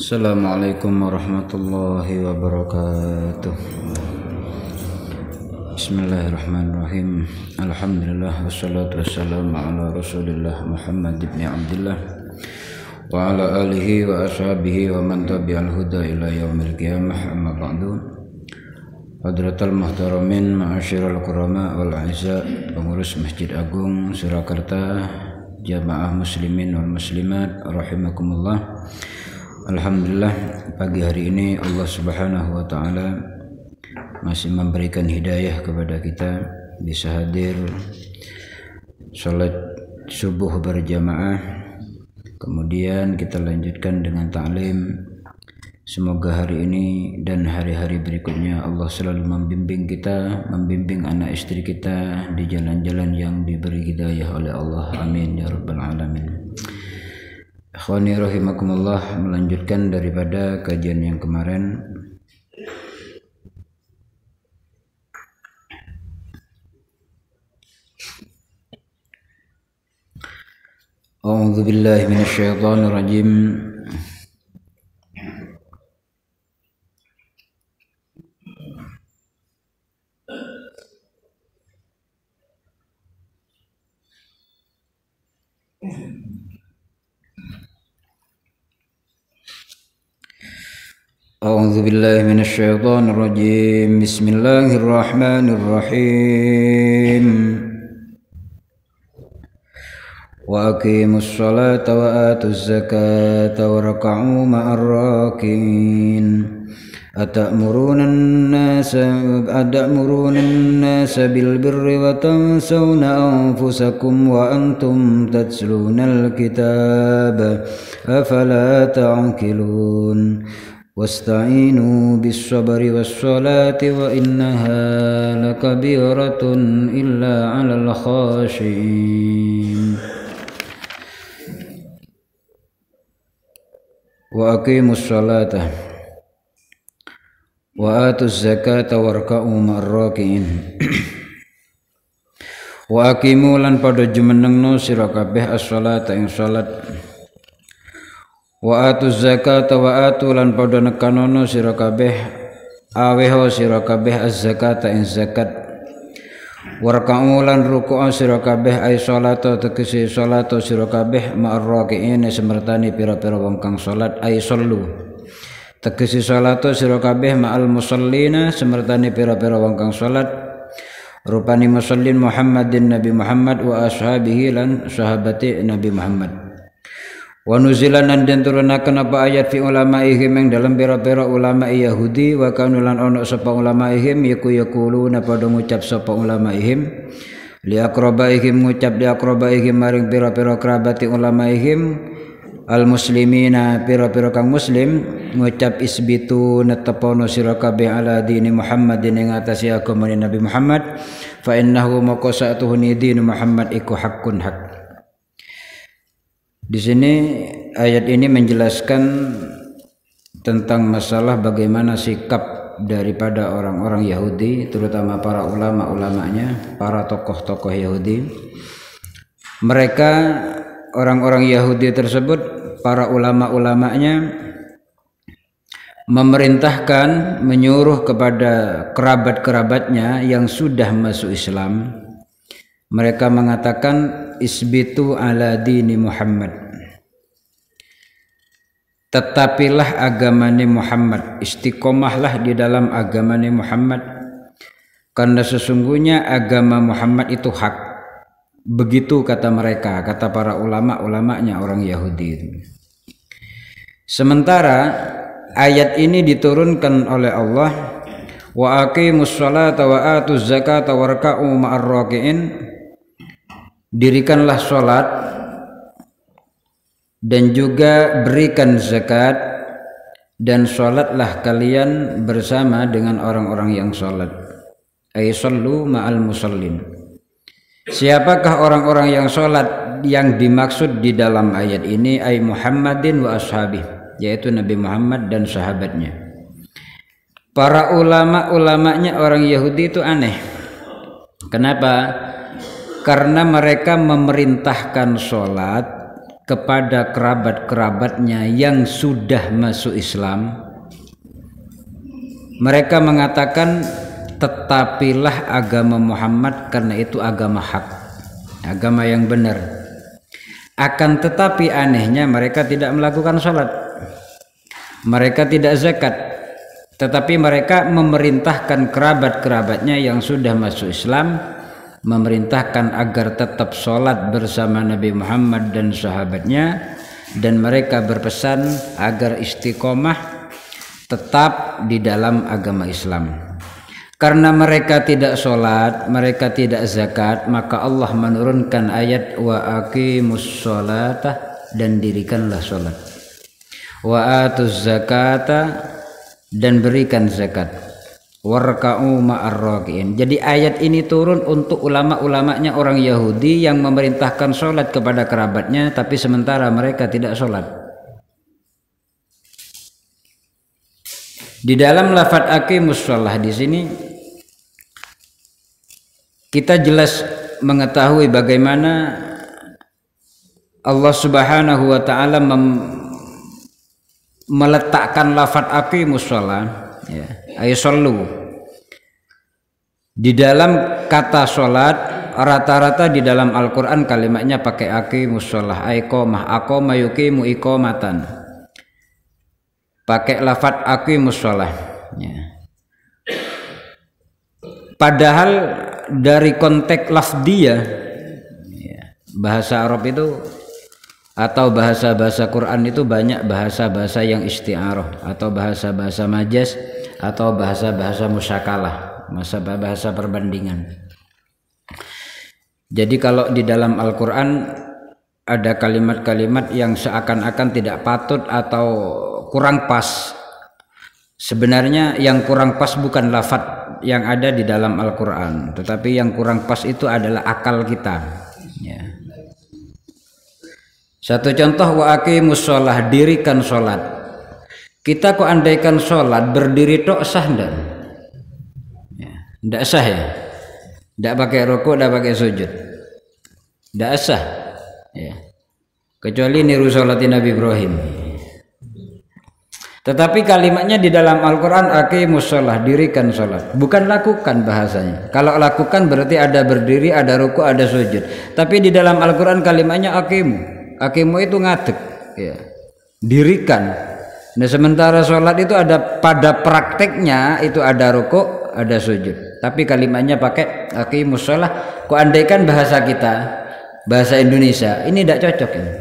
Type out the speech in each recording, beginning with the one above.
Assalamualaikum warahmatullahi wabarakatuh. Bismillahirrahmanirrahim. Alhamdulillah wassalatu wassalamu ala Rasulillah Muhammad ibn Abdullah wa ala alihi wa ashabihi wa man tabi'al huda ila yaumil qiyamah, amma ba'du. Hadratul muhtaramin, ma'asyiral kurama wal a'izza, pengurus Masjid Agung Surakarta, jamaah muslimin wal muslimat rahimakumullah. Alhamdulillah, pagi hari ini Allah Subhanahu wa taala masih memberikan hidayah kepada kita, bisa hadir salat subuh berjamaah. Kemudian kita lanjutkan dengan ta'lim. Semoga hari ini dan hari-hari berikutnya Allah selalu membimbing kita, membimbing anak istri kita di jalan-jalan yang diberi hidayah oleh Allah. Amin ya rabbal alamin. Akhwani rahimakumullah, melanjutkan daripada kajian yang kemarin. A'udzu billahi minasyaitonir rajim. A'udzu billahi minasyaitonir rajim. Bismillahirrahmanirrahim. Wa aqimus sholata wa atuz zakata warka'u ma'ar raki'in. Atamuruna an-nasa bil birri wa tansawna anfusakum wa antum tatlunal kitaba afala ta'qilun. Wasta'inu bis-sabri was-salati wa innaha lakabiratun illa 'alal khashi'in. Wa aqimus sholata wa atuz zakata warka'u ma'ar raki'in. Wa aqimu lan padha jumenengno sira kabeh as-sholata ing salat, wa atuz zakata wa atu lan padha nekanono sira kabeh aweho sira kabeh az-zakata ing zakat, warka'u lan ruku'a sira kabeh ay salata tegese salata sira kabeh ma'ar raki'in semertani pira-pira wong kang salat, ay sallu tegese salata sira kabeh ma'al musallina semertani pira-pira wong kang salat, rupani musallin Muhammadin Nabi Muhammad wa ashabihi lan sahabati Nabi Muhammad. Wa nuzilan dan turunaken apa ayat fi ulamaihim yang dalam pira-pira ulama Yahudi, wa kanulan ono sapa ulamaihim yaquluna padha ngucap sapa ulamaihim li aqrabaihim ngucap li aqrabaihim maring pira-pira kerabati ulamaihim al muslimina pira-pira kang muslim ngucap isbitu netepono sira kabeh ala dini Muhammadin ing atase agama Nabi Muhammad, fa innahu maqasatuhuni dinu Muhammad iku hakun hak. Di sini ayat ini menjelaskan tentang masalah bagaimana sikap daripada orang-orang Yahudi, terutama para ulama-ulamanya, para tokoh-tokoh Yahudi. Mereka orang-orang Yahudi tersebut, para ulama-ulamanya memerintahkan, menyuruh kepada kerabat-kerabatnya yang sudah masuk Islam. Mereka mengatakan isbitu ala dini Muhammad, tetapilah agamane Muhammad, istiqomahlah di dalam agamane Muhammad, karena sesungguhnya agama Muhammad itu hak. Begitu kata mereka, kata para ulama-ulamanya orang Yahudi itu. Sementara ayat ini diturunkan oleh Allah, wa aqimus sholata wa atuz zakata warka'u ma'ar raki'in. Dirikanlah sholat dan juga berikan zakat, dan sholatlah kalian bersama dengan orang-orang yang sholat. Ay sallu ma'al musallin. Siapakah orang-orang yang sholat yang dimaksud di dalam ayat ini? Ay Muhammadin wa ashabih, yaitu Nabi Muhammad dan sahabatnya. Para ulama-ulamanya orang Yahudi itu aneh. Kenapa? Karena mereka memerintahkan sholat kepada kerabat-kerabatnya yang sudah masuk Islam, mereka mengatakan tetapilah agama Muhammad karena itu agama hak, agama yang benar. Akan tetapi anehnya mereka tidak melakukan sholat, mereka tidak zakat, tetapi mereka memerintahkan kerabat-kerabatnya yang sudah masuk Islam, memerintahkan agar tetap sholat bersama Nabi Muhammad dan sahabatnya, dan mereka berpesan agar istiqomah tetap di dalam agama Islam. Karena mereka tidak sholat, mereka tidak zakat, maka Allah menurunkan ayat wa aqimus sholata, dan dirikanlah sholat, wa atuz zakata, dan berikan zakat, warka'u ma'ar raki'in. Jadi ayat ini turun untuk ulama-ulamanya orang Yahudi yang memerintahkan sholat kepada kerabatnya, tapi sementara mereka tidak sholat. Di dalam lafadz aqimus shalah di sini kita jelas mengetahui bagaimana Allah Subhanahu wa taala meletakkan lafadz aqimus shalah, ya, ayo sallu. Di dalam kata sholat rata-rata di dalam Al-Qur'an kalimatnya pakai aqimus shalah, iqamah, aqama yuqimu iqamatan. Pakai lafadz aqimus shalah, ya. Padahal dari konteks lafdiyah, ya, bahasa Arab itu atau bahasa-bahasa Quran itu banyak bahasa-bahasa yang isti'arah atau bahasa-bahasa majaz atau bahasa-bahasa musyakalah, bahasa perbandingan. Jadi kalau di dalam Al-Qur'an ada kalimat-kalimat yang seakan-akan tidak patut atau kurang pas, sebenarnya yang kurang pas bukan lafadz yang ada di dalam Al-Qur'an, tetapi yang kurang pas itu adalah akal kita, ya. Satu contoh, wa aqimus shalah, dirikan sholat. Kita kok andaikan sholat berdiri tok sah ndak? Ya, ndak sah, ya. Ndak pakai rukuk, ndak pakai sujud, ndak sah, ya. Kecuali niru sholatin Nabi Ibrahim. Tetapi kalimatnya di dalam Al-Quran aqimus shalah, dirikan sholat, bukan lakukan bahasanya. Kalau lakukan berarti ada berdiri, ada ruku, ada sujud. Tapi di dalam Al-Quran kalimatnya aqimu itu ngadeg, ya, dirikan. Nah sementara sholat itu ada pada prakteknya itu ada ruku, ada sujud. Tapi kalimatnya pakai aqimus shalah. Kok andaikan bahasa kita, bahasa Indonesia ini tidak cocok ini.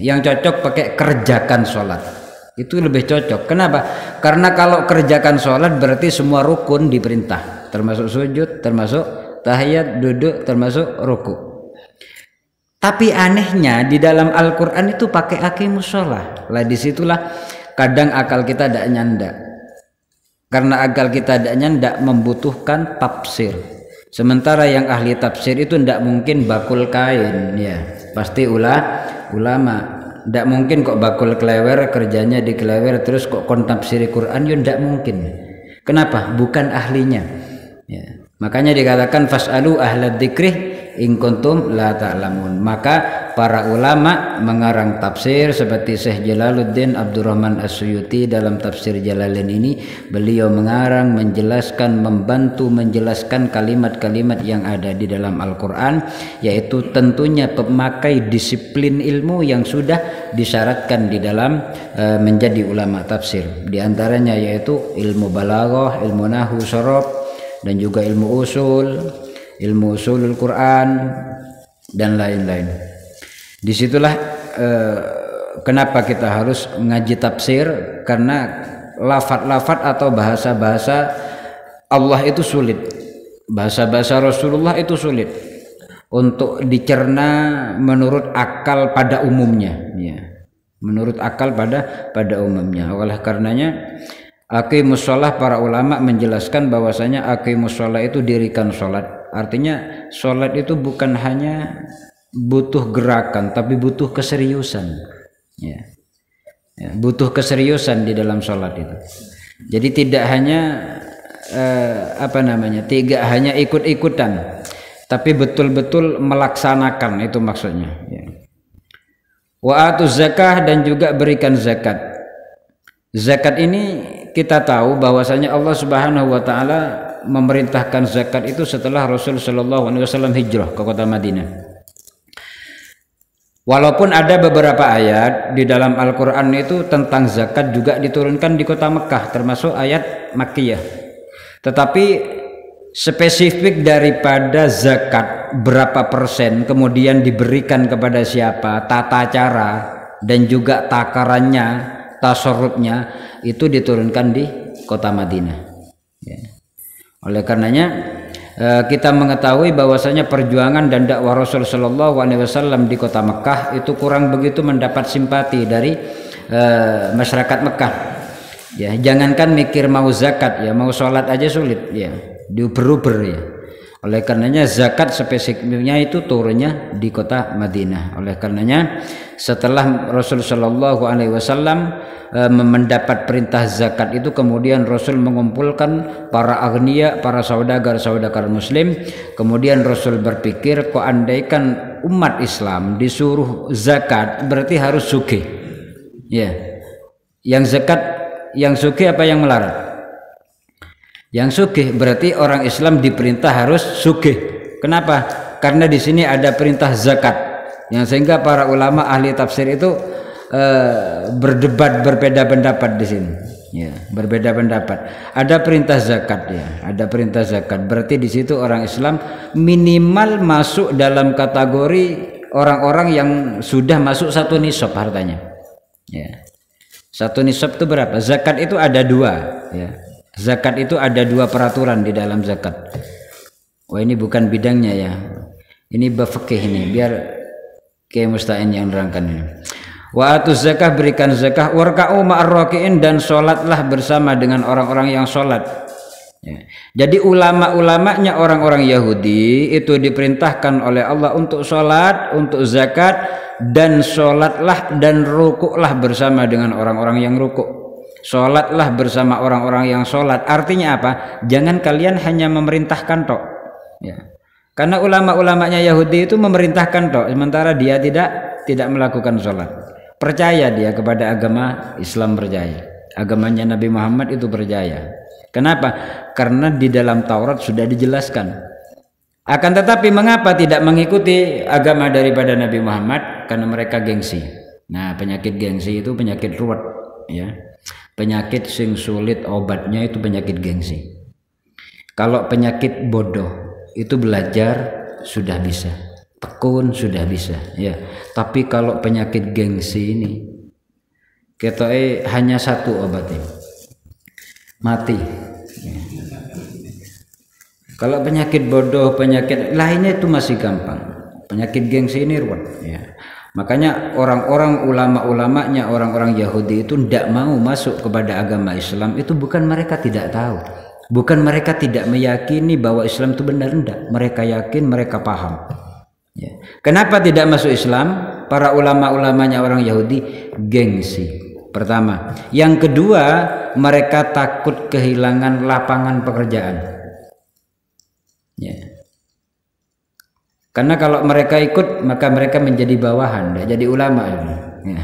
Yang cocok pakai kerjakan sholat. Itu lebih cocok. Kenapa? Karena kalau kerjakan sholat berarti semua rukun diperintah, termasuk sujud, termasuk tahiyat, duduk, termasuk ruku. Tapi anehnya di dalam Al-Quran itu pakai aqimus shalah. Lah disitulah kadang akal kita tidak nyanda. Karena akal kita tidak nyanda membutuhkan tafsir. Sementara yang ahli tafsir itu tidak mungkin bakul kain, ya. Pasti ulama. Tidak mungkin kok bakul kelewer, kerjanya di kelewer terus kok kontafsiri Quran, ya tidak mungkin. Kenapa? Bukan ahlinya, ya. Makanya dikatakan fas'alu ahlad dzikri in kuntum la ta'lamun. Maka para ulama mengarang tafsir seperti Syekh Jalaluddin Abdurrahman As-Suyuti dalam tafsir Jalalain ini, beliau mengarang, menjelaskan, membantu menjelaskan kalimat-kalimat yang ada di dalam Al-Qur'an, yaitu tentunya pemakai disiplin ilmu yang sudah disyaratkan di dalam menjadi ulama tafsir. Di antaranya yaitu ilmu balaghah, ilmu nahwu sharaf, dan juga ilmu usulul Quran dan lain-lain. Disitulah kenapa kita harus ngaji tafsir, karena lafadz-lafadz atau bahasa-bahasa Allah itu sulit, bahasa-bahasa Rasulullah itu sulit untuk dicerna menurut akal pada umumnya, ya. Menurut akal pada umumnya. Oleh karenanya aqimus shalah, para ulama menjelaskan bahwasanya aqimus shalah itu dirikan sholat. Artinya sholat itu bukan hanya butuh gerakan, tapi butuh keseriusan, ya. Butuh keseriusan di dalam sholat itu. Jadi tidak hanya tidak hanya ikut-ikutan, tapi betul-betul melaksanakan, itu maksudnya, ya. Wa atuz zakah, dan juga berikan zakat. Zakat ini kita tahu bahwasanya Allah Subhanahu wa taala memerintahkan zakat itu setelah Rasul sallallahu alaihi wasallam hijrah ke kota Madinah. Walaupun ada beberapa ayat di dalam Al-Qur'an itu tentang zakat juga diturunkan di kota Mekah, termasuk ayat Makkiyah. Tetapi spesifik daripada zakat berapa persen kemudian diberikan kepada siapa, tata cara dan juga takarannya, tasarrufnya itu diturunkan di kota Madinah. Ya. Oleh karenanya kita mengetahui bahwasanya perjuangan dan dakwah Rasul sallallahu alaihi wasallam di kota Mekah itu kurang begitu mendapat simpati dari masyarakat Mekah. Ya, jangankan mikir mau zakat, ya mau sholat aja sulit, ya diuber-uber ya. Oleh karenanya zakat spesifiknya itu turunnya di kota Madinah. Oleh karenanya setelah Rasul sallallahu alaihi wasallam mendapat perintah zakat itu, kemudian Rasul mengumpulkan para agniya, para saudagar muslim. Kemudian Rasul berpikir, kok andaikan umat Islam disuruh zakat berarti harus sugih. Ya. Yang zakat yang sugih apa yang melarat? Yang sugih, berarti orang Islam diperintah harus sugih. Kenapa? Karena di sini ada perintah zakat. Yang sehingga para ulama ahli tafsir itu berdebat, berbeda pendapat di sini. Ya, berbeda pendapat. Ada perintah zakat, ya, ada perintah zakat. Berarti di situ orang Islam minimal masuk dalam kategori orang-orang yang sudah masuk satu nisab hartanya. Ya. Satu nisab itu berapa? Zakat itu ada dua. Ya. Zakat itu ada dua peraturan di dalam zakat. Wah, ini bukan bidangnya ya. Ini bab fikih ini. Biar Kiai Musta'in yang nerangkan ini. Wa atuz zakah, berikan zakah, warka'u ma'ar raki'in, dan sholatlah bersama dengan orang-orang yang sholat. Ya. Jadi ulama-ulamanya orang-orang Yahudi itu diperintahkan oleh Allah untuk sholat, untuk zakat, dan sholatlah dan rukuklah bersama dengan orang-orang yang rukuk. Sholatlah bersama orang-orang yang sholat. Artinya apa? Jangan kalian hanya memerintahkan tok. Ya. Karena ulama-ulamanya Yahudi itu memerintahkan tok, sementara dia tidak melakukan sholat. Percaya dia kepada agama Islam, percaya agamanya Nabi Muhammad itu percaya. Kenapa? Karena di dalam Taurat sudah dijelaskan. Akan tetapi mengapa tidak mengikuti agama daripada Nabi Muhammad? Karena mereka gengsi. Nah, penyakit gengsi itu penyakit ruwet, ya. Penyakit sing sulit obatnya itu penyakit gengsi. Kalau penyakit bodoh itu belajar sudah bisa, tekun sudah bisa, ya. Tapi kalau penyakit gengsi ini kita hanya satu obatnya, mati. Ya. Kalau penyakit bodoh, penyakit lainnya itu masih gampang. Penyakit gengsi ini ruwet, ya. Makanya orang-orang ulama-ulamanya orang-orang Yahudi itu tidak mau masuk kepada agama Islam. Itu bukan mereka tidak tahu, bukan mereka tidak meyakini bahwa Islam itu benar, enggak. Mereka yakin, mereka paham. Ya. Kenapa tidak masuk Islam? Para ulama-ulamanya orang Yahudi gengsi. Pertama, yang kedua, mereka takut kehilangan lapangan pekerjaan. Ya. Karena kalau mereka ikut, maka mereka menjadi bawahan, jadi ulama. Ya.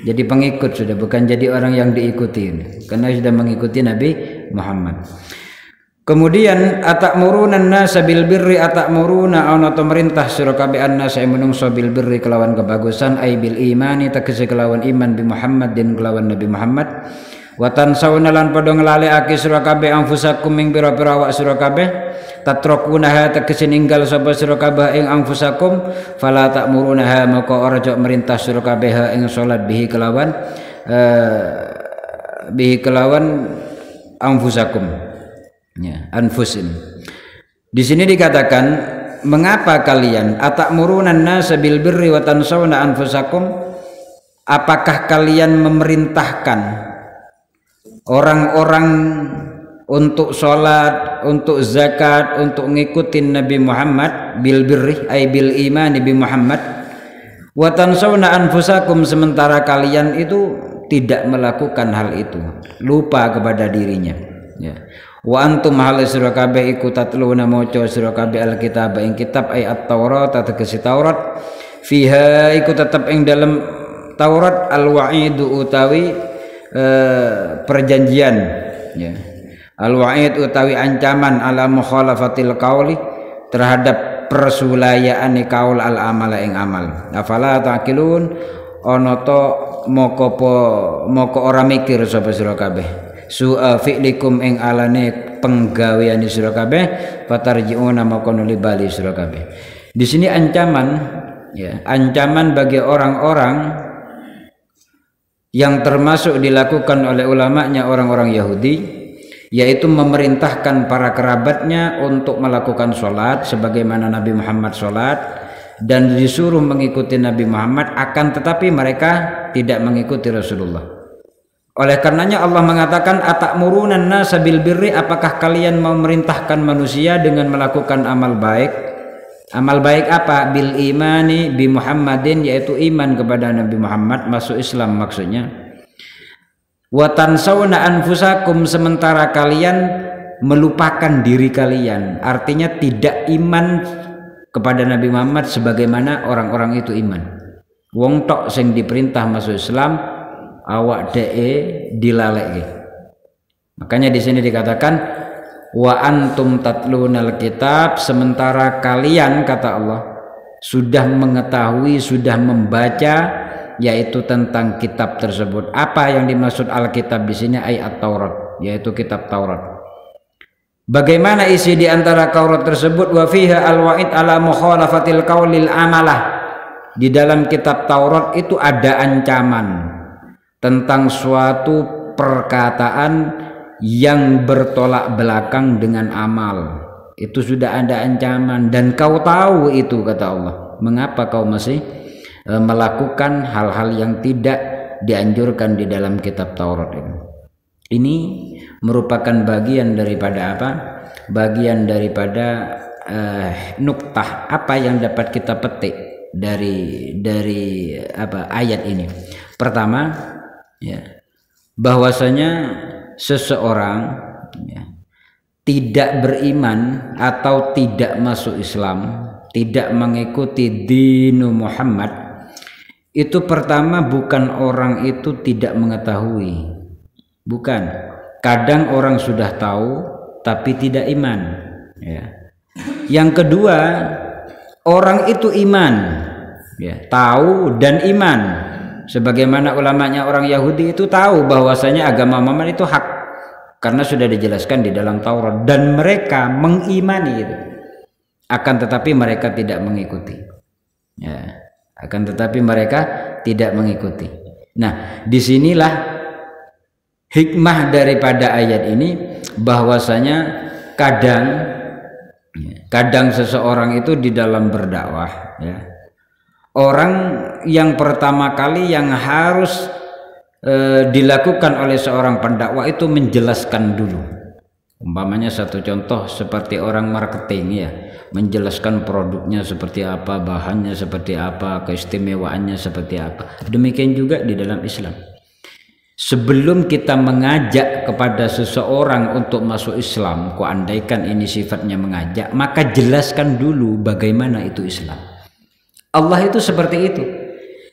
Jadi pengikut sudah, bukan jadi orang yang diikuti. Karena sudah mengikuti Nabi Muhammad. Kemudian atakmuruna an-nasa bil birri, atakmuruna ana pemerintah sira kabeh an-nasa menungso bil birri kelawan kebagusan, ai bil imani tegese kelawan iman bi Muhammadin kelawan Nabi Muhammad. Wa tansawna lan padha nglalekake sira kabeh anfusakum ing pira-pira awak sira kabeh, tatrakunaha tegese ninggal sapa sira kabeh ing anfusakum, fala takmurunaha maka ora jok merintah sira kabeh ing salat bihi kelawan anfusakum. Ya, anfusin. Di sini dikatakan, mengapa kalian atakmurunan nasa bil birri wa tansawna anfusakum? Apakah kalian memerintahkan orang-orang untuk sholat, untuk zakat, untuk ngikutin Nabi Muhammad bil birri ay bil imani bi Muhammad, wa tansawna anfusakum, sementara kalian itu tidak melakukan hal itu, lupa kepada dirinya. Ya. Wa antum hal sira kabeh iku tatluna maca sira kabeh alkitab ing kitab ay at-Taurat tegese Taurat, fiha iku tetep ing dalem Taurat al-wa'idu utawi perjanjian ya. Al-wa'id utawi ancaman ala mukhalafatil qauli terhadap persulayaan kaul al amala ing amal. Afala taqilun ana to moko ora mikir sapa sira kabeh. Su'a fi'likum ing alane penggawean sira kabeh fatarji'una maka nuli bali sira kabeh. Di sini ancaman ya, ancaman bagi orang-orang yang termasuk dilakukan oleh ulamanya orang-orang Yahudi, yaitu memerintahkan para kerabatnya untuk melakukan sholat sebagaimana Nabi Muhammad sholat dan disuruh mengikuti Nabi Muhammad, akan tetapi mereka tidak mengikuti Rasulullah. Oleh karenanya Allah mengatakan atakmurunan nasa bil birri, apakah kalian mau memerintahkan manusia dengan melakukan amal baik? Amal baik apa? Bil imani bi Muhammadin, yaitu iman kepada Nabi Muhammad, masuk Islam maksudnya. Wa tansawna anfusakum, sementara kalian melupakan diri kalian, artinya tidak iman kepada Nabi Muhammad sebagaimana orang-orang itu iman. Wong tok sing diperintah masuk Islam, awak dilaleki. Makanya di sini dikatakan wa antum tatlunal kitab, sementara kalian, kata Allah, sudah mengetahui, sudah membaca, yaitu tentang kitab tersebut. Apa yang dimaksud Alkitab di sini? Ayat Taurat, yaitu kitab Taurat. Bagaimana isi di antara Taurat tersebut? Wa fiha al-wa'id ala mukhalafatil qaulil amalah. Di dalam kitab Taurat itu ada ancaman tentang suatu perkataan yang bertolak belakang dengan amal. Itu sudah ada ancaman dan kau tahu itu, kata Allah. Mengapa kau masih melakukan hal-hal yang tidak dianjurkan di dalam kitab Taurat ini? Ini merupakan bagian daripada apa? Bagian daripada nuktah apa yang dapat kita petik dari apa ayat ini. Pertama, ya, bahwasanya seseorang ya, tidak beriman atau tidak masuk Islam, tidak mengikuti dinu Muhammad, itu pertama bukan orang itu tidak mengetahui, bukan. Kadang orang sudah tahu tapi tidak iman ya. Yang kedua, orang itu iman ya, tahu dan iman. Sebagaimana ulamanya orang Yahudi itu tahu bahwasanya agama Muhammad itu hak karena sudah dijelaskan di dalam Taurat, dan mereka mengimani itu. Akan tetapi mereka tidak mengikuti. Ya, akan tetapi mereka tidak mengikuti. Nah, disinilah hikmah daripada ayat ini, bahwasanya kadang seseorang itu di dalam berdakwah ya, orang yang pertama kali yang harus dilakukan oleh seorang pendakwah itu menjelaskan dulu. Umpamanya satu contoh seperti orang marketing ya, menjelaskan produknya seperti apa, bahannya seperti apa, keistimewaannya seperti apa. Demikian juga di dalam Islam. Sebelum kita mengajak kepada seseorang untuk masuk Islam, kok andaikan ini sifatnya mengajak, maka jelaskan dulu bagaimana itu Islam. Allah itu seperti itu.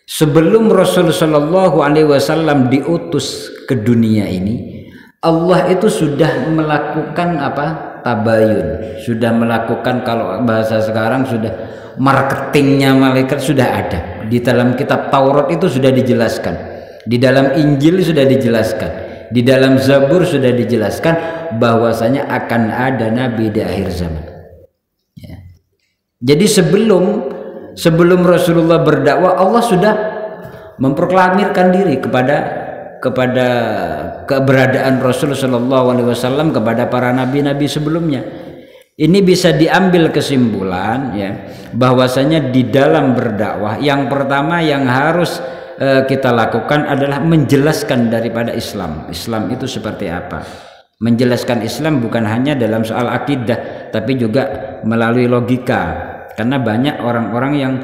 Sebelum Rasul Shallallahu Alaihi Wasallam diutus ke dunia ini, Allah itu sudah melakukan apa? Tabayun, sudah melakukan, kalau bahasa sekarang sudah marketingnya malaikat sudah ada. Di dalam kitab Taurat itu sudah dijelaskan, di dalam Injil sudah dijelaskan, di dalam Zabur sudah dijelaskan bahwasanya akan ada nabi di akhir zaman ya. Jadi sebelum Rasulullah berdakwah, Allah sudah memproklamirkan diri kepada keberadaan Rasul Shallallahu Alaihi Wasallam kepada para nabi-nabi sebelumnya. Ini bisa diambil kesimpulan ya, bahwasanya di dalam berdakwah yang pertama yang harus kita lakukan adalah menjelaskan daripada Islam. Islam itu seperti apa? Menjelaskan Islam bukan hanya dalam soal akidah, tapi juga melalui logika. Karena banyak orang-orang yang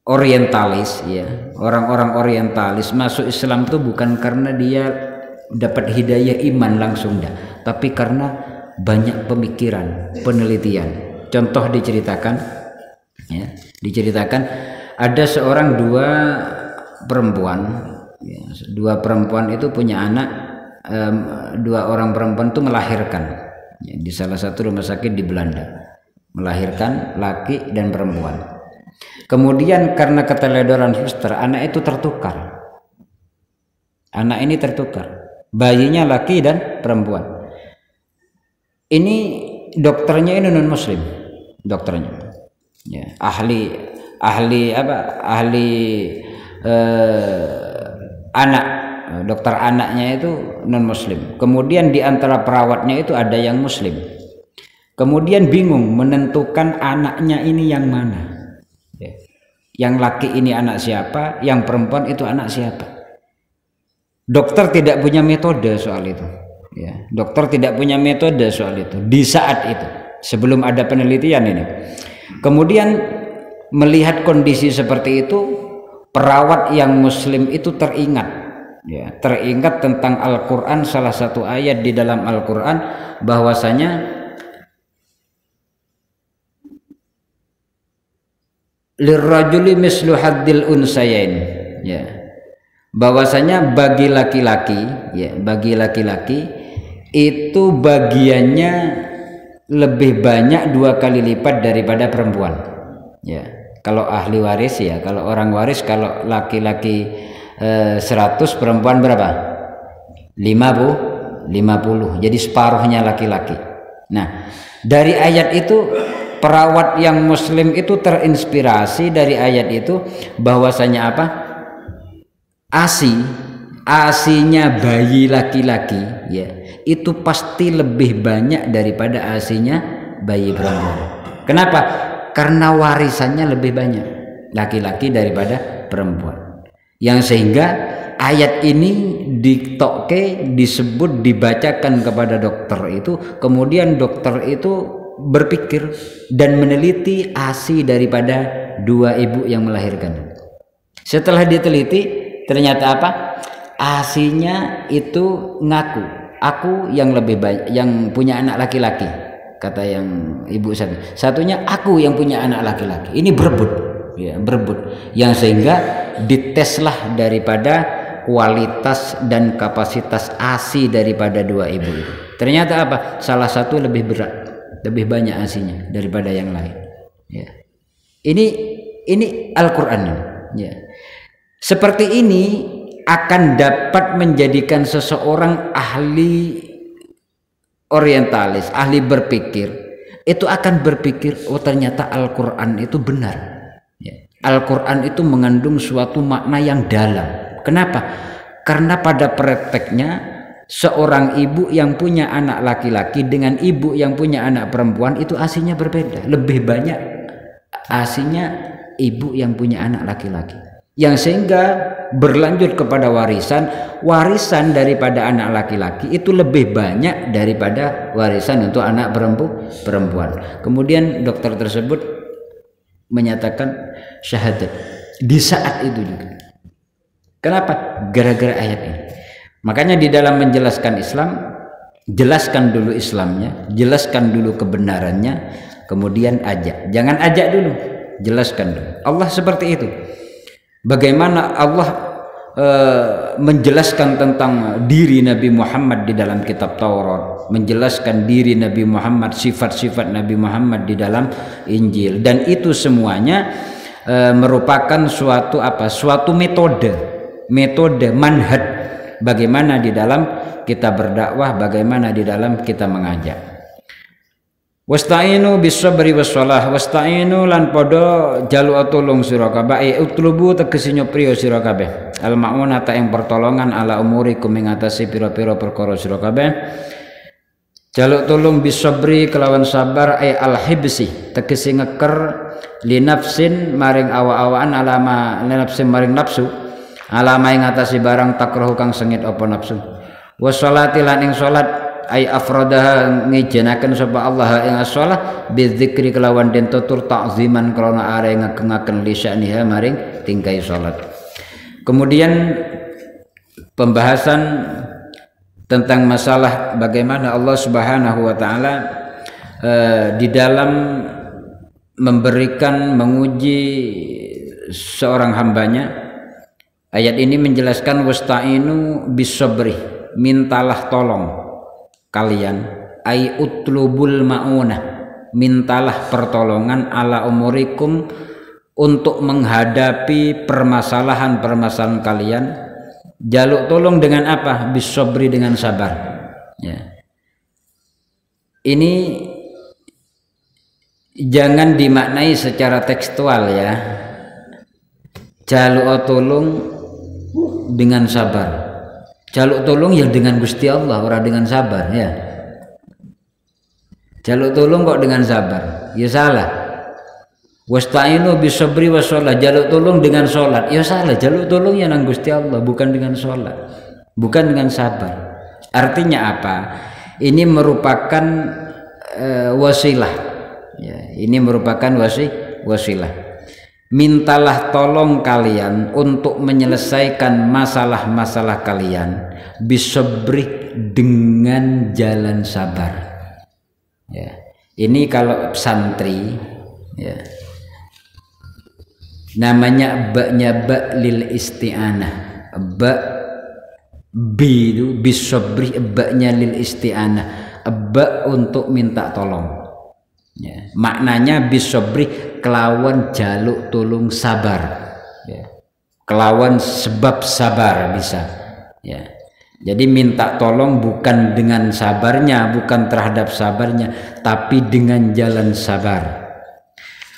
orientalis ya, orang-orang orientalis masuk Islam itu bukan karena dia dapat hidayah iman langsung dah, tapi karena banyak pemikiran, penelitian. Contoh diceritakan ada seorang dua perempuan, ya, dua perempuan itu punya anak, dua orang perempuan itu melahirkan, ya, di salah satu rumah sakit di Belanda, melahirkan laki dan perempuan. Kemudian karena keteledoran suster, anak itu tertukar. Anak ini tertukar, bayinya laki dan perempuan. Ini dokternya ini non muslim, dokternya, ya, ahli anak, dokter anaknya itu non muslim. Kemudian di antara perawatnya itu ada yang muslim. Kemudian bingung menentukan anaknya ini yang mana, ya. Yang laki ini anak siapa, yang perempuan itu anak siapa. Dokter tidak punya metode soal itu, ya. Dokter tidak punya metode soal itu di saat itu, sebelum ada penelitian ini. Kemudian melihat kondisi seperti itu, perawat yang muslim itu teringat, ya, teringat tentang Al-Quran, salah satu ayat di dalam Al-Quran bahwasanya lirrajuli mislu haddil unsayain, ya, bahwasanya bagi laki-laki, ya, bagi laki-laki itu bagiannya lebih banyak 2 kali lipat daripada perempuan, ya. Kalau ahli waris, ya, kalau orang waris, kalau laki-laki 100, perempuan berapa? 50, jadi separuhnya laki-laki. Nah, dari ayat itu perawat yang muslim itu terinspirasi dari ayat itu bahwasanya apa? Asinya bayi laki-laki, ya, itu pasti lebih banyak daripada asinya bayi perempuan. Kenapa? Karena warisannya lebih banyak laki-laki daripada perempuan. Yang sehingga ayat ini disebut, dibacakan kepada dokter itu, kemudian dokter itu berpikir dan meneliti ASI daripada 2 ibu yang melahirkan. Setelah diteliti, ternyata apa? ASInya itu ngaku, aku yang lebih banyak, yang punya anak laki-laki, kata yang ibu satunya aku yang punya anak laki-laki. Ini berebut, ya, berebut. Yang sehingga diteslah daripada kualitas dan kapasitas ASI daripada 2 ibu itu. Ternyata apa? Salah satu lebih berat, lebih banyak ASInya daripada yang lain, ya. Ini Al-Qur'an, ya. Seperti ini akan dapat menjadikan seseorang ahli orientalis, ahli berpikir, itu akan berpikir, oh ternyata Al-Qur'an itu benar, ya. Al-Qur'an itu mengandung suatu makna yang dalam. Kenapa? Karena pada prakteknya seorang ibu yang punya anak laki-laki dengan ibu yang punya anak perempuan itu ASInya berbeda. Lebih banyak ASInya ibu yang punya anak laki-laki. Yang sehingga berlanjut kepada warisan daripada anak laki-laki itu lebih banyak daripada warisan untuk anak perempuan. Kemudian dokter tersebut menyatakan syahadat di saat itu juga. Kenapa? Gara-gara ayat ini. Makanya di dalam menjelaskan Islam, jelaskan dulu Islamnya, jelaskan dulu kebenarannya, kemudian ajak. Jangan ajak dulu, jelaskan dulu. Allah seperti itu. Bagaimana Allah menjelaskan tentang diri Nabi Muhammad di dalam kitab Taurat, menjelaskan diri Nabi Muhammad, sifat-sifat Nabi Muhammad di dalam Injil, dan itu semuanya merupakan suatu metode manhaj bagaimana di dalam kita berdakwah, bagaimana di dalam kita mengajak. Wasta'inu bis-sabri was-shalah, wasta'inu lan padha jaluk tulung sira kabeh, utlubu tegese nyoprio sira kabeh al-ma'unata ing pertolongan ala umurikum ing atase pira-pira perkara sira kabeh. Jaluk tulung bis-sabri kelawan sabar, al-hibsi tegese ngeker li nafsin maring awa-awaan, alama nafsin maring nafsu, alama ing atase barang takrahu kang sengit apa nafsu. Was-shalati lan ing salat afradaha ngijenaken sapa Allah ing shalah bizikri kelawan den tutur ta'ziman krana are ngagengaken lisaniha maring tingkai salat. Kemudian pembahasan tentang masalah bagaimana Allah Subhanahu wa taala di dalam memberikan, menguji seorang hambanya. Ayat ini menjelaskan wasta'inu bisabri, mintalah tolong kalian, ai utlubul ma'unah, mintalah pertolongan ala umurikum, untuk menghadapi permasalahan-permasalahan kalian. Jaluk tolong dengan apa? Bisabri, dengan sabar. Ya. Ini jangan dimaknai secara tekstual ya. Jaluk tolong dengan sabar. Jaluk tolong ya dengan Gusti Allah, ora dengan sabar ya. Jaluk tolong kok dengan sabar, ya salah. Wasta'inu bisabri wassalah, jaluk tolong dengan sholat, ya salah. Jaluk tolong ya nang Gusti Allah, bukan dengan sholat, bukan dengan sabar. Artinya apa? Ini merupakan wasilah ya, ini merupakan wasilah. Mintalah tolong kalian untuk menyelesaikan masalah-masalah kalian bisabri, dengan jalan sabar ya. Ini kalau santri ya, namanya ba'nya ba' lil isti'anah. Bi itu bisabri, ba'nya lil isti'anah, ba' untuk minta tolong ya. Maknanya bisabri kelawan jaluk tolong sabar ya. Kelawan sebab sabar bisa ya. Jadi minta tolong bukan dengan sabarnya, bukan terhadap sabarnya, tapi dengan jalan sabar.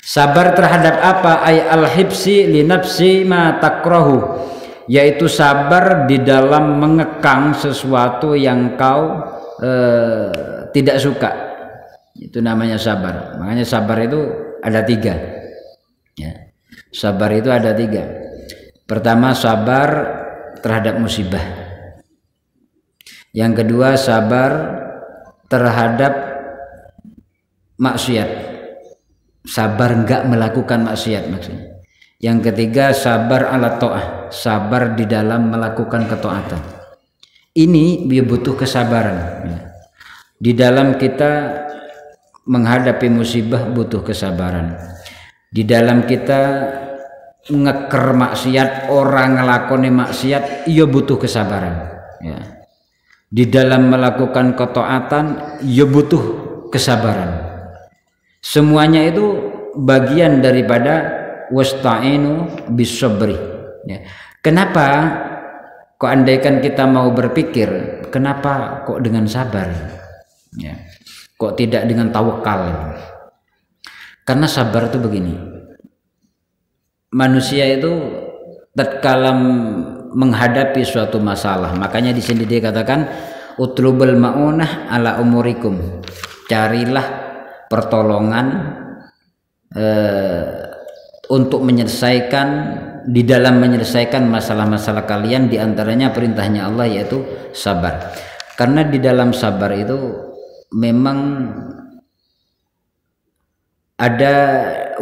Sabar terhadap apa? Ay al-hibsi li nafsi ma takrahu, yaitu sabar di dalam mengekang sesuatu yang kau tidak suka. Itu namanya sabar. Makanya sabar itu ada 3 ya. Sabar itu ada 3. Pertama, sabar terhadap musibah. Yang kedua, sabar terhadap maksiat, sabar enggak melakukan maksiat maksudnya. Yang ketiga, sabar ala ta'ah, sabar di dalam melakukan ketaatan. Ini dia butuh kesabaran ya. Di dalam kita menghadapi musibah butuh kesabaran. Di dalam kita ngeker maksiat, orang ngelakoni maksiat, ia butuh kesabaran ya. Di dalam melakukan ketaatan, ia butuh kesabaran. Semuanya itu bagian daripada wasta'inu bisabri ya. Kenapa kok andaikan kita mau berpikir, kenapa kok dengan sabar ya? Kok tidak dengan tawakal? Karena sabar itu begini, manusia itu tatkala menghadapi suatu masalah, makanya di sini dia katakan utlubul ma'unah ala umurikum, carilah pertolongan untuk menyelesaikan, di dalam menyelesaikan masalah-masalah kalian, diantaranya perintahnya Allah yaitu sabar. Karena di dalam sabar itu memang ada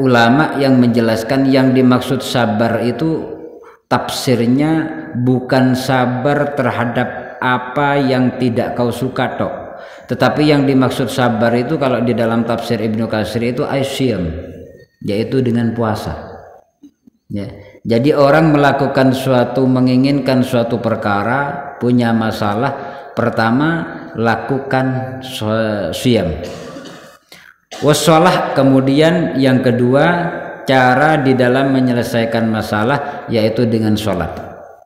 ulama yang menjelaskan yang dimaksud sabar itu tafsirnya bukan sabar terhadap apa yang tidak kau suka tok, tetapi yang dimaksud sabar itu kalau di dalam tafsir Ibnu Katsir itu aisyam, yaitu dengan puasa ya. Jadi orang melakukan suatu, menginginkan suatu perkara, punya masalah, pertama lakukan siyam, wassalah, kemudian yang kedua cara di dalam menyelesaikan masalah yaitu dengan sholat.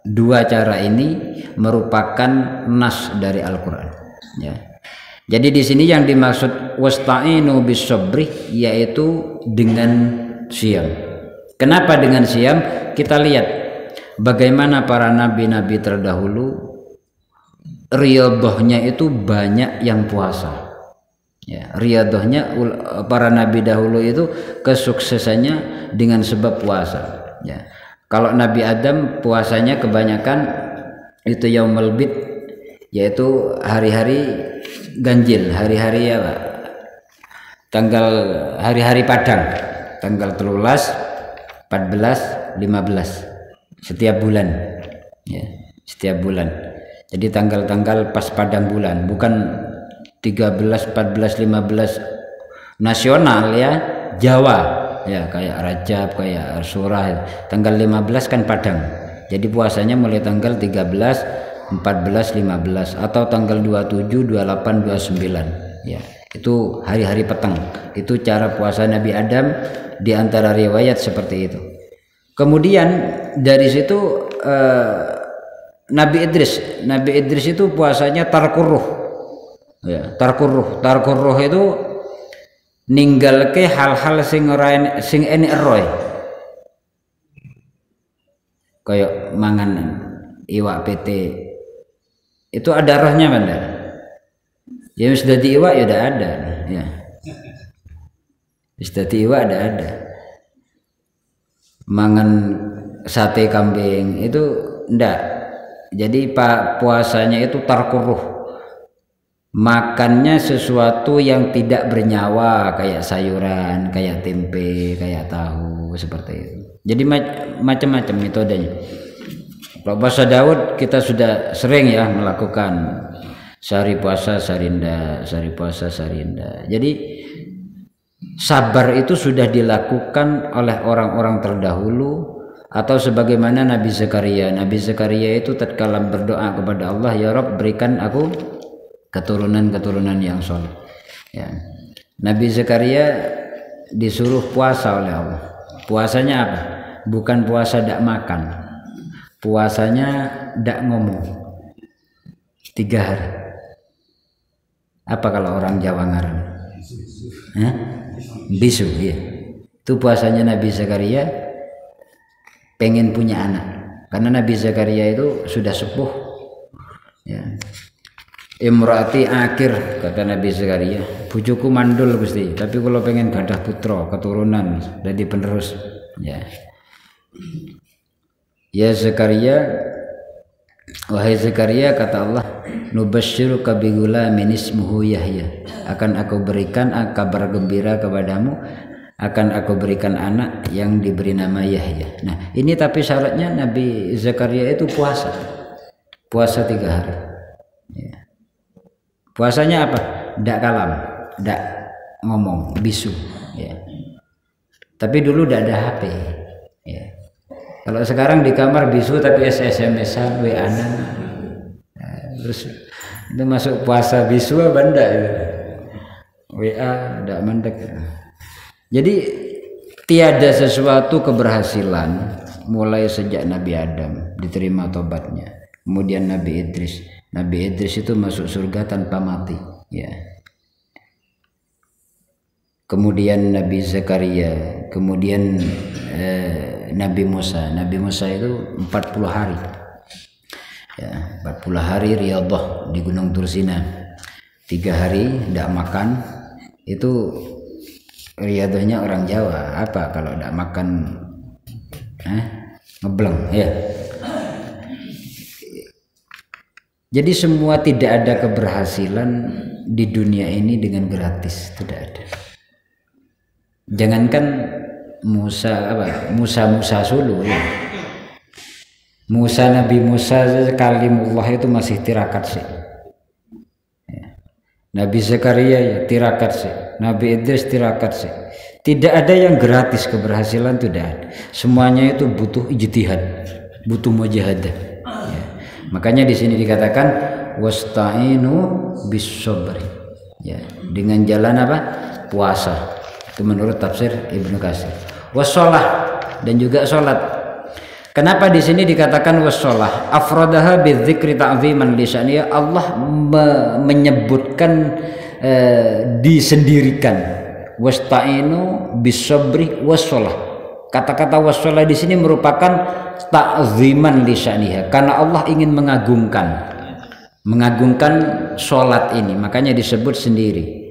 2 cara ini merupakan nas dari Al-Quran ya. Jadi di sini yang dimaksud wasta'inu bisabri yaitu dengan siyam. Kenapa dengan siyam? Kita lihat bagaimana para nabi-nabi terdahulu riyadhahnya itu banyak yang puasa ya. Riyadhahnya para nabi dahulu itu kesuksesannya dengan sebab puasa ya. Kalau Nabi Adam puasanya kebanyakan itu yaumul bid, yaitu hari-hari ganjil, hari-hari apa? Tanggal hari-hari Padang, tanggal 13, 14, 15 setiap bulan ya, setiap bulan. Jadi tanggal-tanggal pas Padang bulan, bukan 13, 14, 15 nasional ya, Jawa ya, kayak Rajab, kayak Asyura. Tanggal 15 kan Padang. Jadi puasanya mulai tanggal 13, 14, 15 atau tanggal 27, 28, 29. Ya, itu hari-hari petang. Itu cara puasa Nabi Adam di antara riwayat seperti itu. Kemudian dari situ Nabi Idris itu puasanya tarkurruh. Ya, tarkurruh itu ninggalke hal-hal sing enek roy. Kayak mangan iwak PT itu ada rohnya benar. Ya sudah di iwak ya udah ada ya. Sudah di iwak ada. Mangan sate kambing itu ndak. Jadi puasanya itu tarkuruh. Makannya sesuatu yang tidak bernyawa kayak sayuran, kayak tempe, kayak tahu seperti itu. Jadi macam-macam metodenya. Kalau puasa Daud kita sudah sering ya melakukan sehari puasa sarinda, sehari puasa sarinda. Jadi sabar itu sudah dilakukan oleh orang-orang terdahulu atau sebagaimana Nabi Zakaria. Nabi Zakaria itu tatkala berdoa kepada Allah, ya Rabb berikan aku keturunan-keturunan yang soleh. Ya. Nabi Zakaria disuruh puasa oleh Allah. Puasanya apa? Bukan puasa dak makan, puasanya dak ngomong 3 hari. Apa kalau orang Jawa ngaran? Bisu, ya. Itu puasanya Nabi Zakaria pengen punya anak, karena Nabi Zakaria itu sudah sepuh. Ya. Imraati akhir, kata Nabi Zakaria, bujuku mandul Gusti, tapi kalau pengen gadah putra keturunan jadi penerus. Ya Zakaria, wahai Zakaria, kata Allah, nubasyiruka bigulamin ismuhu Yahya, akan aku berikan kabar gembira kepadamu, akan aku berikan anak yang diberi nama Yahya. Nah ini tapi syaratnya Nabi Zakaria itu puasa 3 hari. Ya. Puasanya apa? Ndak kalam, ndak ngomong, bisu. Ya. Tapi dulu ndak ada HP. Ya. Kalau sekarang di kamar bisu tapi SMS-an, WA-an. Nah, terus itu masuk puasa bisu apa ndak? Ya. WA ndak mendek. Jadi tiada sesuatu keberhasilan mulai sejak Nabi Adam diterima tobatnya. Kemudian Nabi Idris itu masuk surga tanpa mati, ya. Kemudian Nabi Zakaria, kemudian Nabi Musa itu 40 hari, ya, 40 hari riyadhah di Gunung Tursina, 3 hari tidak makan. Itu riyadhahnya orang Jawa apa kalau tidak makan ngebleng, ya. Jadi semua tidak ada keberhasilan di dunia ini dengan gratis, tidak ada. Jangankan Musa Sulu, ya. Nabi Musa kalimullah itu masih tirakat sih. Ya. Nabi Zakaria ya tirakat sih, Nabi Idris tirakat sih. Tidak ada yang gratis keberhasilan, tidak ada. Semuanya itu butuh ijtihad, butuh mujahadah. Ya. Makanya di sini dikatakan wasta'inu bis-sabri. Ya, dengan jalan apa? Puasa. Itu menurut tafsir Ibnu Katsir. Wassalah, dan juga salat. Kenapa di sini dikatakan wassalah? Afradaha bidzikri ta'ziman li sya'nihi. Allah menyebutkan disendirikan. Wasta'inu bis-sabri wassalah. Kata-kata wassalah di sini merupakan ta'ziman li sya'niha, karena Allah ingin mengagungkan sholat ini, makanya disebut sendiri.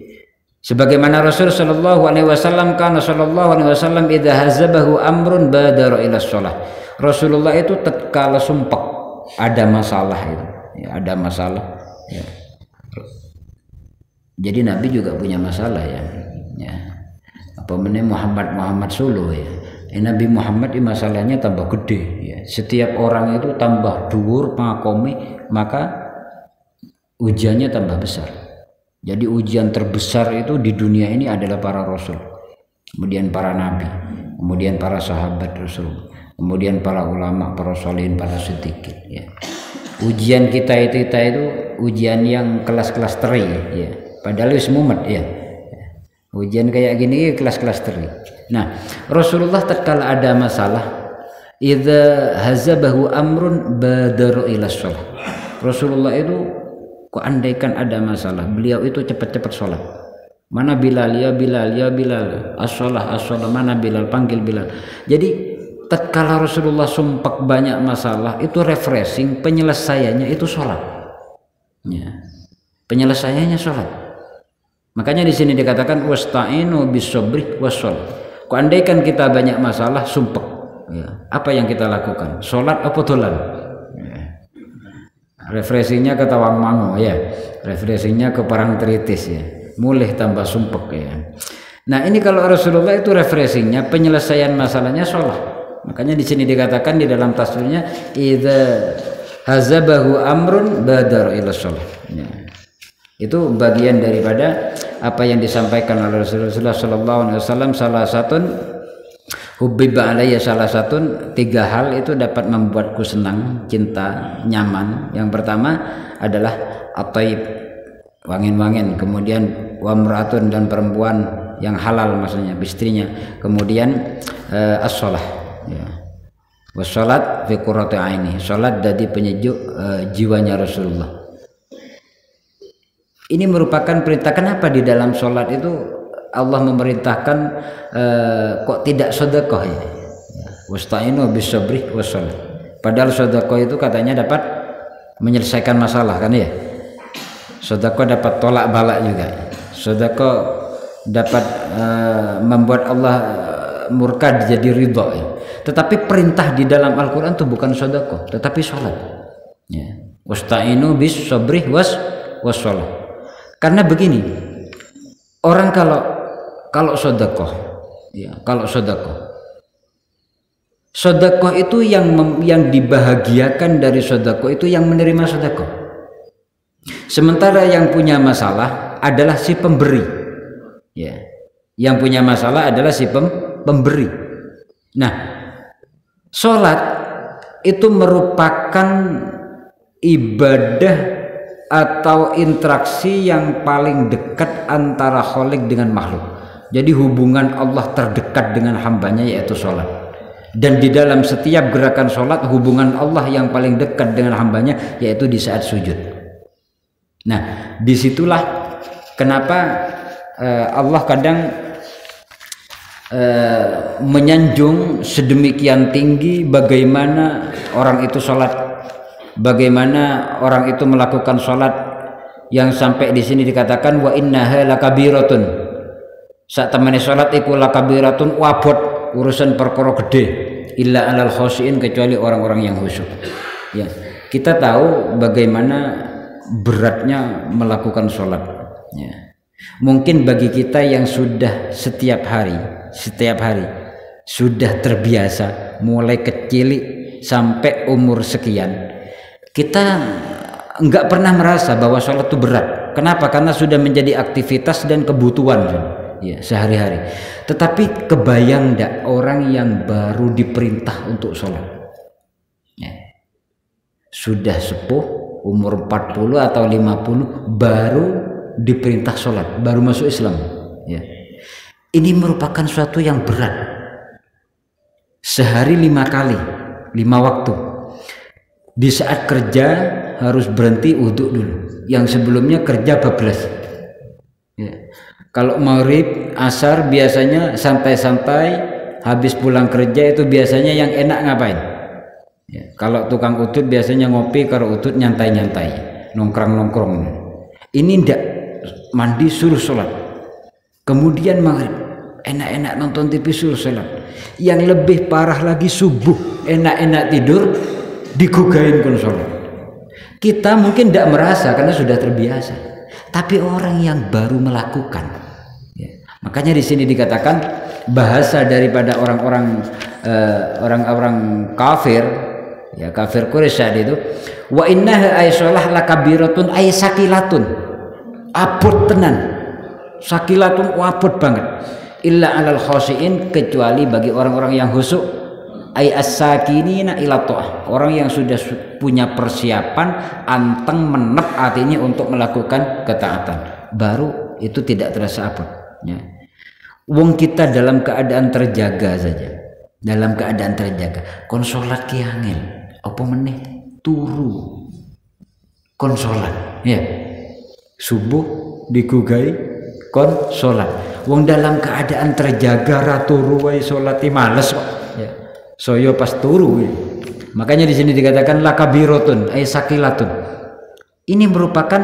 Sebagaimana Rasul sallallahu alaihi wasallam, karena sallallahu alaihi wasallam idza hazabahu amrun badara ila sholah. Rasulullah itu tatkala sumpek ada masalah itu, ya, ada masalah, ya. Jadi Nabi juga punya masalah, ya. Apa meneh Muhammad Suluh, ya. Nabi Muhammad ini masalahnya tambah gede, ya. Setiap orang itu tambah dhuwur makomi, maka ujiannya tambah besar. Jadi ujian terbesar itu di dunia ini adalah para rasul. kemudian para nabi, kemudian para sahabat Rasul, kemudian para ulama, para sholihin, para siddiqin ya. Ujian kita itu ujian yang kelas-kelas teri ya. Padahal wis mumet ya. Ujian kayak gini kelas-kelas teri. Nah, Rasulullah tatkala ada masalah, idza hazabahu amrun badaru ila shalah. Rasulullah itu kok andaikan ada masalah, beliau itu cepat-cepat sholat. Mana Bilal, ya Bilal, ya Bilal, as-shalah, as-shalah, mana Bilal, panggil Bilal. Jadi tatkala Rasulullah sumpah banyak masalah, itu refreshing, penyelesaiannya itu sholat ya. Penyelesaiannya sholat. Makanya di sini dikatakan wasta'inu bis-sabri was-shalah. Kok andaikan kita banyak masalah, sumpah ya. Apa yang kita lakukan? Sholat apa dolan? Refreshingnya ke tawang mango ya, refreshingnya ke parangtritis ya, mulih tambah sumpek ya. Nah ini kalau Rasulullah itu refreshingnya, penyelesaian masalahnya sholat. Makanya di sini dikatakan di dalam tafsirnya idza hazabahu amrun badar ila sholat ya. Itu bagian daripada apa yang disampaikan oleh Rasulullah SAW. Salah satu hubbiba alayya, salah satu 3 hal itu dapat membuatku senang, cinta, nyaman. Yang pertama adalah at-thayyib, wangen-wangen, kemudian wamratun, dan perempuan yang halal maksudnya istrinya, kemudian as-shalah ya. Wassalat fi qurrati aini, salat jadi penyejuk jiwanya Rasulullah. Ini merupakan perintah. Kenapa di dalam salat itu Allah memerintahkan kok tidak sedekah ya? Wasta'inu bis-sabri was-shalah. Padahal sedekah itu katanya dapat menyelesaikan masalah kan ya. Sedekah dapat tolak balak juga. Sedekah dapat membuat Allah murka jadi ridha ya. Tetapi perintah di dalam Al-Qur'an itu bukan sedekah, tetapi salat. Ya. Wasta'inu bis-sabri was-shalah. Karena begini, orang kalau sedekah ya, kalau sedekah itu yang dibahagiakan dari sedekah itu yang menerima sedekah. Sementara yang punya masalah adalah si pemberi ya. Yang punya masalah adalah si pemberi. Nah, sholat itu merupakan ibadah atau interaksi yang paling dekat antara Khalik dengan makhluk. Jadi hubungan Allah terdekat dengan hambanya yaitu sholat. Dan di dalam setiap gerakan sholat, hubungan Allah yang paling dekat dengan hambanya yaitu di saat sujud. Nah, disitulah kenapa Allah kadang menyanjung sedemikian tinggi bagaimana orang itu sholat, bagaimana orang itu melakukan sholat, yang sampai di sini dikatakan wa innaha lakabiratun, saat temani sholat iku lakabiratun, wabot urusan perkara gede, illa alal khosyin, kecuali orang-orang yang khusyuk ya. Kita tahu bagaimana beratnya melakukan sholat ya. Mungkin bagi kita yang sudah setiap hari sudah terbiasa mulai kecil sampai umur sekian, kita enggak pernah merasa bahwa sholat itu berat. Kenapa? Karena sudah menjadi aktivitas dan kebutuhan ya sehari-hari. Tetapi kebayang enggak orang yang baru diperintah untuk sholat ya. Sudah sepuh, umur 40 atau 50 baru diperintah sholat, baru masuk Islam ya. Ini merupakan suatu yang berat. Sehari 5 kali, 5 waktu. Di saat kerja harus berhenti wudhu dulu. Yang sebelumnya kerja bablas ya. Kalau maghrib, asar biasanya santai-santai. Habis pulang kerja itu biasanya yang enak ngapain ya. Kalau tukang utut biasanya ngopi, kalau utut nyantai-nyantai, nongkrong-nongkrong. Ini ndak, mandi suruh sholat. Kemudian maghrib enak-enak nonton TV suruh sholat. Yang lebih parah lagi subuh enak-enak tidur digugain pun sholat. Kita mungkin tidak merasa karena sudah terbiasa, tapi orang yang baru melakukan ya. Makanya di sini dikatakan bahasa daripada orang-orang kafir ya, kafir Quraisy saat itu, wa innaha aisalah lakabiratun ay sakilatun, abot tenan, sakilatun abot banget. illa 'alal khashiin, kecuali bagi orang-orang yang khusyuk, ay as-sakinina ila ta'ah, orang yang sudah punya persiapan anteng menep hatinya untuk melakukan ketaatan, baru itu tidak terasa apa ya. Wong kita dalam keadaan terjaga saja, dalam keadaan terjaga kon salat ki angel apa meneh turu kon salat ya, subuh digugai kon salat. Wong dalam keadaan terjaga raturu wae salati males kok ya. Soyo pas turu ya. Makanya di sini dikatakan lakabiratun ay sakilatun. Ini merupakan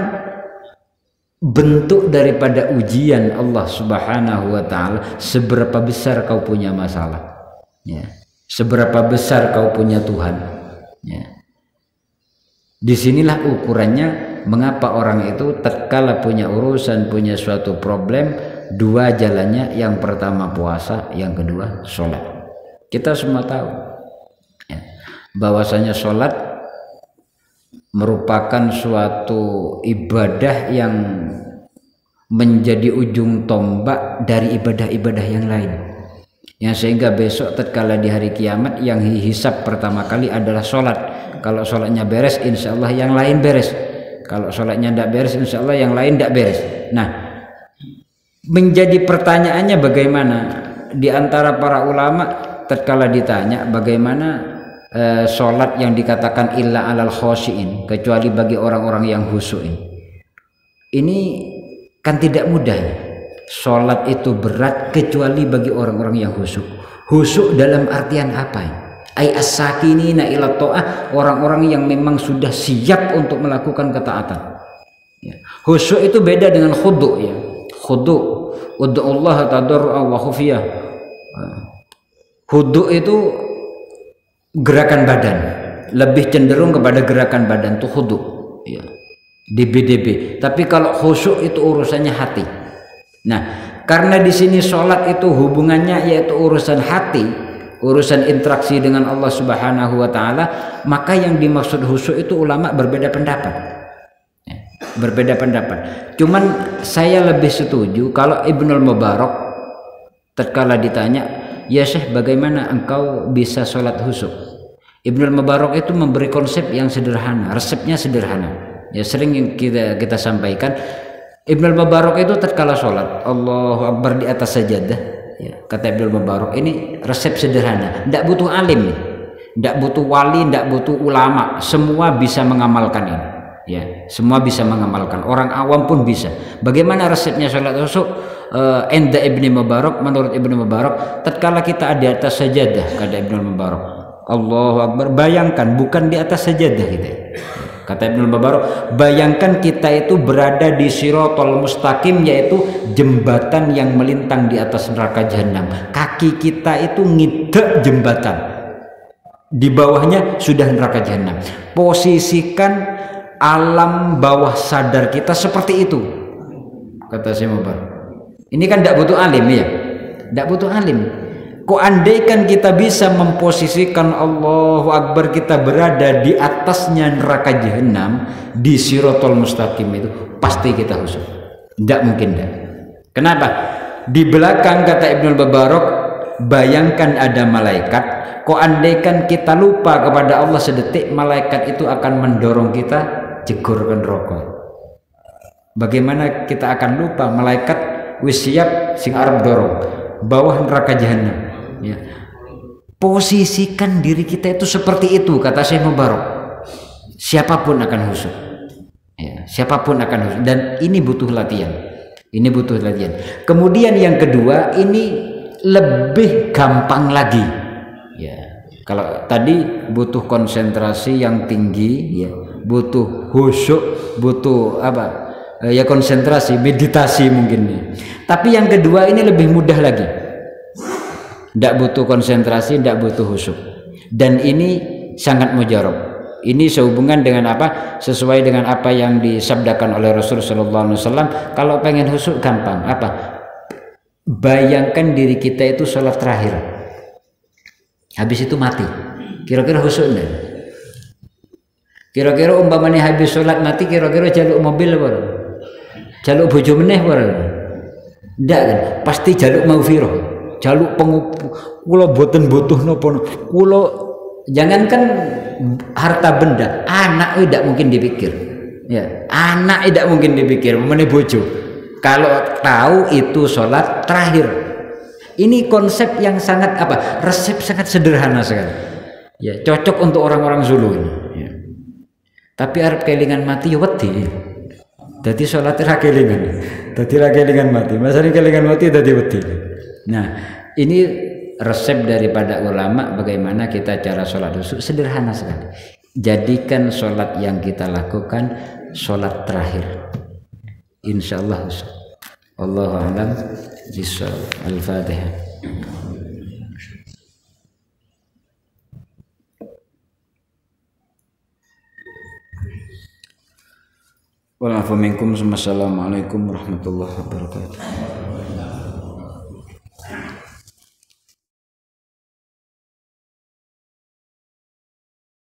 bentuk daripada ujian Allah Subhanahu wa taala, seberapa besar kau punya masalah ya. Seberapa besar kau punya Tuhan ya. Disinilah ukurannya mengapa orang itu tatkala punya urusan, punya suatu problem, dua jalannya, yang pertama puasa, yang kedua sholat. Kita semua tahu ya, bahwasanya sholat merupakan suatu ibadah yang menjadi ujung tombak dari ibadah-ibadah yang lain, yang sehingga besok tatkala di hari kiamat yang dihisab pertama kali adalah sholat. Kalau sholatnya beres, insya Allah yang lain beres. Kalau sholatnya tidak beres, insya Allah yang lain tidak beres. Nah, menjadi pertanyaannya bagaimana di antara para ulama tatkala ditanya bagaimana sholat yang dikatakan illa 'alal khashiin, kecuali bagi orang-orang yang khusyuk ini kan tidak mudah ya. Sholat itu berat kecuali bagi orang-orang yang khusyuk. Khusyuk dalam artian apa ya? Ay as-sakinina ila ta'ah, orang-orang yang memang sudah siap untuk melakukan ketaatan ya. Khusyuk itu beda dengan khudu' ya. Khudu' ud'ullaha tadarru'an wa khufiyah. Khudu' itu gerakan badan, lebih cenderung kepada gerakan badan itu khudu' ya, DBDB. Tapi kalau khusyuk itu urusannya hati. Nah, karena di sini sholat itu hubungannya yaitu urusan hati, urusan interaksi dengan Allah Subhanahu wa taala, maka yang dimaksud khusyuk itu ulama berbeda pendapat. Berbeda pendapat. Cuman saya lebih setuju kalau Ibnul Mubarak tatkala ditanya, "Ya Syekh, bagaimana engkau bisa sholat khusyuk?" Ibnul Mubarak itu memberi konsep yang sederhana, resepnya sederhana. Ya sering yang kita sampaikan. Ibnul Mubarak itu tatkala sholat Allahu Akbar di atas sajadah ya, kata Ibnul Mubarak ini resep sederhana, tidak butuh alim, tidak butuh wali, tidak butuh ulama, semua bisa mengamalkan ini ya, semua bisa mengamalkan, orang awam pun bisa. Bagaimana resepnya sholat khusyuk? Enda Ibnu Mubarak, menurut Ibnu Mubarak, tatkala kita di atas sajadah, kata Ibnu Mubarak, Allahu Akbar, bayangkan bukan di atas sajadah kita. Kata Ibnu Mubarak, bayangkan kita itu berada di Shiratal Mustaqim, yaitu jembatan yang melintang di atas neraka jahanam. Kaki kita itu ngidek jembatan, di bawahnya sudah neraka jahanam. Posisikan alam bawah sadar kita seperti itu, kata Syekh Mubarak. Ini kan tidak butuh alim ya, tidak butuh alim. Kok andaikan kita bisa memposisikan Allahu Akbar, kita berada di atasnya neraka jahanam, di Shiratal Mustaqim itu, pasti kita khusyuk. Tidak mungkin tidak. Kenapa? Di belakang kata Ibnu Mubarak, bayangkan ada malaikat. Kok andaikan kita lupa kepada Allah sedetik, malaikat itu akan mendorong kita jegurkan rokok. Bagaimana kita akan lupa? Malaikat wis siap sing arep dorong bawah neraka jahanam ya. Posisikan diri kita itu seperti itu, kata Syekh Mubarak, siapapun akan khusyuk ya, siapapun akan khusyuk. Dan ini butuh latihan, ini butuh latihan. Kemudian yang kedua, ini lebih gampang lagi ya. Kalau tadi butuh konsentrasi yang tinggi ya, butuh khusyuk, butuh apa ya, konsentrasi, meditasi mungkin ya. Tapi yang kedua ini lebih mudah lagi, tidak butuh konsentrasi, tidak butuh khusyuk, dan ini sangat mujarab. Ini sehubungan dengan apa? Sesuai dengan apa yang disabdakan oleh Rasul Sallallahu Alaihi Wasallam. Kalau pengen khusyuk gampang apa? Bayangkan diri kita itu sholat terakhir, habis itu mati. Kira-kira khusyuk enggak? Kira-kira umpamanya habis sholat mati, kira-kira jaluk mobil baru, jaluk bojo meneh baru. Ndak kan, pasti jaluk maghfirah, jaluk kula boten butuh napa. Kula jangankan harta benda, anak tidak mungkin dipikir. Ya, anak tidak mungkin dipikir, meneh bojo. Kalau tahu itu sholat terakhir. Ini konsep yang sangat resep sangat sederhana sekali. Ya, cocok untuk orang-orang Zulu ini. Ya. Tapi arep kelingan mati ya wedi. Dadi sholat ra kelingan. Dadi ra kelingan mati. Masane kelingan mati dadi wedi. Nah, ini resep daripada ulama bagaimana kita cara sholat dulu sederhana sekali. Jadikan sholat yang kita lakukan sholat terakhir. Insyaallah. Allahu a'lam bishawab. Al-Fatihah. Wa'alaikumsalam warahmatullahi wabarakatuh.